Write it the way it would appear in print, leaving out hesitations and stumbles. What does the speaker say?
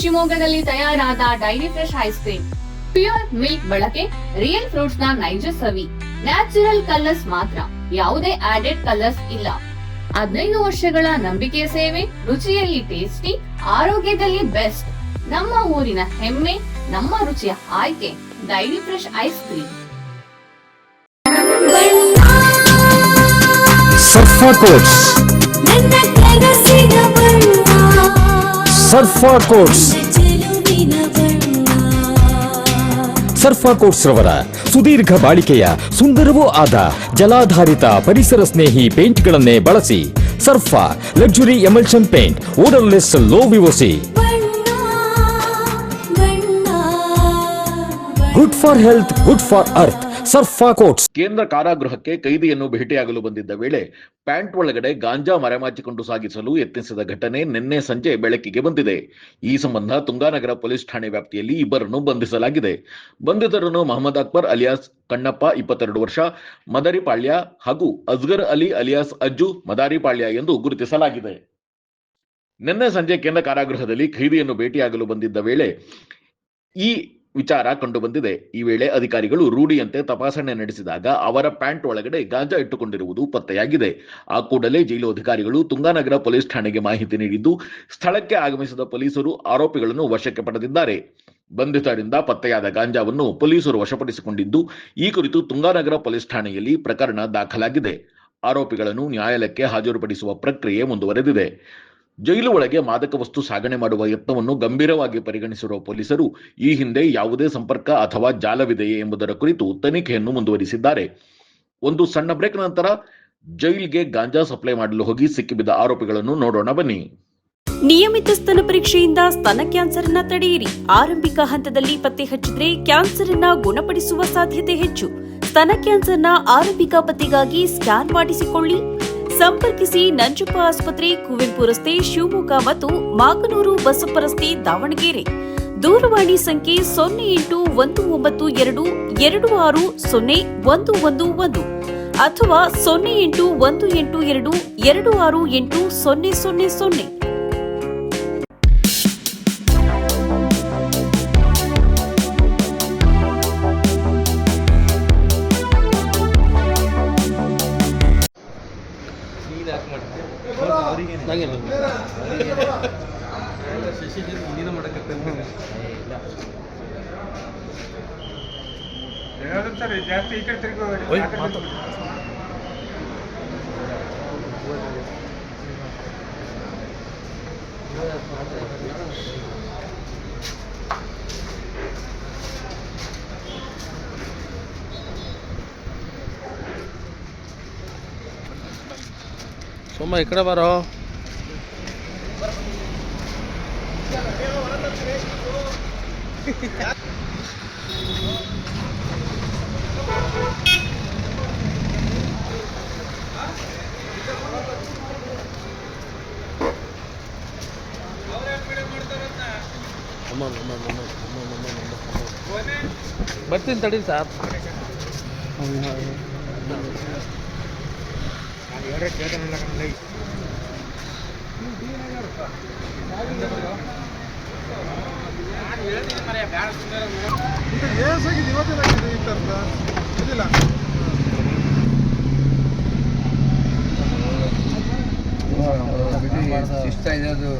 ಶಿವಮೊಗ್ಗದಲ್ಲಿ ತಯಾರಾದ dairy fresh ice cream. Pure milk ಬಳಕೆ, ರಿಯಲ್ ಫ್ರೂಟ್ಸ್ ನ ನೈಜ ಸವಿ, ನ್ಯಾಚುರಲ್ ಕಲರ್ಸ್ ಮಾತ್ರ, ಯಾವುದೇ ಆಡೆಡ್ ಕಲರ್ಸ್ ಇಲ್ಲ. 15 ವರ್ಷಗಳ ನಂಬಿಕೆಯ ಸೇವೆ, ರುಚಿಯಲ್ಲಿ ಟೇಸ್ಟಿ, ಆರೋಗ್ಯದಲ್ಲಿ ಬೆಸ್ಟ್. ನಮ್ಮ ಊರಿನ ಹೆಮ್ಮೆ, ನಮ್ಮ ರುಚಿಯ ಆಯ್ಕೆ dairy fresh ice cream. ಸರ್ಫಾ quotes, ಸರ್ಫಾ quotes, ಸರ್ಫಾ quotes ರವರ ಸುದೀರ್ಘ ಬಾಳಿಕೆಯ ಸುಂದರವೂ ಆದ ಜಲಾಧಾರಿತ ಪರಿಸರ ಸ್ನೇಹಿ ಪೇಂಟ್ಗಳನ್ನೇ ಬಳಸಿ. ಸರ್ಫಾ luxury emulsion paint, odourless, low VOC, good for health, good for earth. ಸರ್ಫಾ ಕೋಟ್ಸ್. ಕೇಂದ್ರ ಕಾರಾಗೃಹಕ್ಕೆ ಕೈದಿಯನ್ನು ಭೇಟಿಯಾಗಲು ಬಂದಿದ್ದ ವೇಳೆ ಪ್ಯಾಂಟ್ ಒಳಗಡೆ ಗಾಂಜಾ ಮರೆಮಾಚಿಕೊಂಡು ಸಾಗಿಸಲು ಯತ್ನಿಸಿದ ಘಟನೆ ನಿನ್ನೆ ಸಂಜೆ ಬೆಳಕಿಗೆ ಬಂದಿದೆ. ಈ ಸಂಬಂಧ ತುಂಗಾನಗರ ಪೊಲೀಸ್ ಠಾಣೆ ವ್ಯಾಪ್ತಿಯಲ್ಲಿ ಇಬ್ಬರನ್ನು ಬಂಧಿಸಲಾಗಿದೆ. ಬಂಧಿತರನ್ನು ಮಹಮ್ಮದ್ ಅಕ್ಬರ್ ಅಲಿಯಾಸ್ ಕಣ್ಣಪ್ಪ 22 ವರ್ಷ, ಮದರಿಪಾಳ್ಯ ಹಾಗೂ ಅಸ್ಗರ್ ಅಲಿ ಅಲಿಯಾಸ್ ಅಜ್ಜು ಮದಾರಿಪಾಳ್ಯ ಎಂದು ಗುರುತಿಸಲಾಗಿದೆ. ನಿನ್ನೆ ಸಂಜೆ ಕೇಂದ್ರ ಕಾರಾಗೃಹದಲ್ಲಿ ಖೈದಿಯನ್ನು ಭೇಟಿಯಾಗಲು ಬಂದಿದ್ದ ವೇಳೆ ಈ ವಿಚಾರ ಕಂಡು ಬಂದಿದೆ. ಈ ವೇಳೆ ಅಧಿಕಾರಿಗಳು ರೂಢಿಯಂತೆ ತಪಾಸಣೆ ನಡೆಸಿದಾಗ ಅವರ ಪ್ಯಾಂಟ್ ಒಳಗಡೆ ಗಾಂಜಾ ಇಟ್ಟುಕೊಂಡಿರುವುದು ಪತ್ತೆಯಾಗಿದೆ. ಆ ಕೂಡಲೇ ಜೈಲು ಅಧಿಕಾರಿಗಳು ತುಂಗಾನಗರ ಪೊಲೀಸ್ ಠಾಣೆಗೆ ಮಾಹಿತಿ ನೀಡಿದ್ದು, ಸ್ಥಳಕ್ಕೆ ಆಗಮಿಸಿದ ಪೊಲೀಸರು ಆರೋಪಿಗಳನ್ನು ವಶಕ್ಕೆ ಪಡೆದಿದ್ದಾರೆ. ಬಂಧಿತರಿಂದ ಪತ್ತೆಯಾದ ಗಾಂಜಾವನ್ನು ಪೊಲೀಸರು ವಶಪಡಿಸಿಕೊಂಡಿದ್ದು, ಈ ಕುರಿತು ತುಂಗಾನಗರ ಪೊಲೀಸ್ ಠಾಣೆಯಲ್ಲಿ ಪ್ರಕರಣ ದಾಖಲಾಗಿದೆ. ಆರೋಪಿಗಳನ್ನು ನ್ಯಾಯಾಲಯಕ್ಕೆ ಹಾಜರುಪಡಿಸುವ ಪ್ರಕ್ರಿಯೆ ಮುಂದುವರೆದಿದೆ. ಜೈಲು ಒಳಗೆ ಮಾದಕ ವಸ್ತು ಸಾಗಣೆ ಮಾಡುವ ಯತ್ನವನ್ನು ಗಂಭೀರವಾಗಿ ಪರಿಗಣಿಸಿರುವ ಪೊಲೀಸರು ಈ ಹಿಂದೆ ಯಾವುದೇ ಸಂಪರ್ಕ ಅಥವಾ ಜಾಲವಿದೆಯೇ ಎಂಬುದರ ಕುರಿತು ತನಿಖೆಯನ್ನು ಮುಂದುವರಿಸಿದ್ದಾರೆ. ಒಂದು ಸಣ್ಣ ಬ್ರೇಕ್ ನಂತರ ಜೈಲಿಗೆ ಗಾಂಜಾ ಸಪ್ಲೈ ಮಾಡಲು ಹೋಗಿ ಸಿಕ್ಕಿಬಿದ್ದ ಆರೋಪಿಗಳನ್ನು ನೋಡೋಣ ಬನ್ನಿ. ನಿಯಮಿತ ಸ್ತನ ಪರೀಕ್ಷೆಯಿಂದ ಸ್ತನ ಕ್ಯಾನ್ಸರ್ ಅನ್ನು ತಡೆಯಿರಿ. ಆರಂಭಿಕ ಹಂತದಲ್ಲಿ ಪತ್ತೆ ಹಚ್ಚಿದ್ರೆ ಕ್ಯಾನ್ಸರ್ ಅನ್ನು ಗುಣಪಡಿಸುವ ಸಾಧ್ಯತೆ ಹೆಚ್ಚು. ಸ್ತನ ಕ್ಯಾನ್ಸರ್ನ ಆರಂಭಿಕ ಪತ್ತೆಗಾಗಿ ಸ್ಕ್ಯಾನ್ ಮಾಡಿಸಿಕೊಳ್ಳಿ. ಸಂಪರ್ಕಿಸಿ ನಂಜಪ್ಪ ಆಸ್ಪತ್ರೆ, ಕುವೆಂಪು ರಸ್ತೆ, ಶಿವಮೊಗ್ಗ ಮತ್ತು ಮಾಗನೂರು ಬಸಪ್ಪ ರಸ್ತೆ, ದಾವಣಗೆರೆ. ದೂರವಾಣಿ ಸಂಖ್ಯೆ 0819260111 ಅಥವಾ 081822680000. ಜಾಸ್ತಿ ಈ ಕಡೆ ತಿರುಗಿ ಸೋಮ ಈ ಕಡೆ ಬಾರೋ. ಬರ್ತೀನಿ ತಡಿ ಸಾರ್. ಇಷ್ಟ ಇದೆ ಅದು.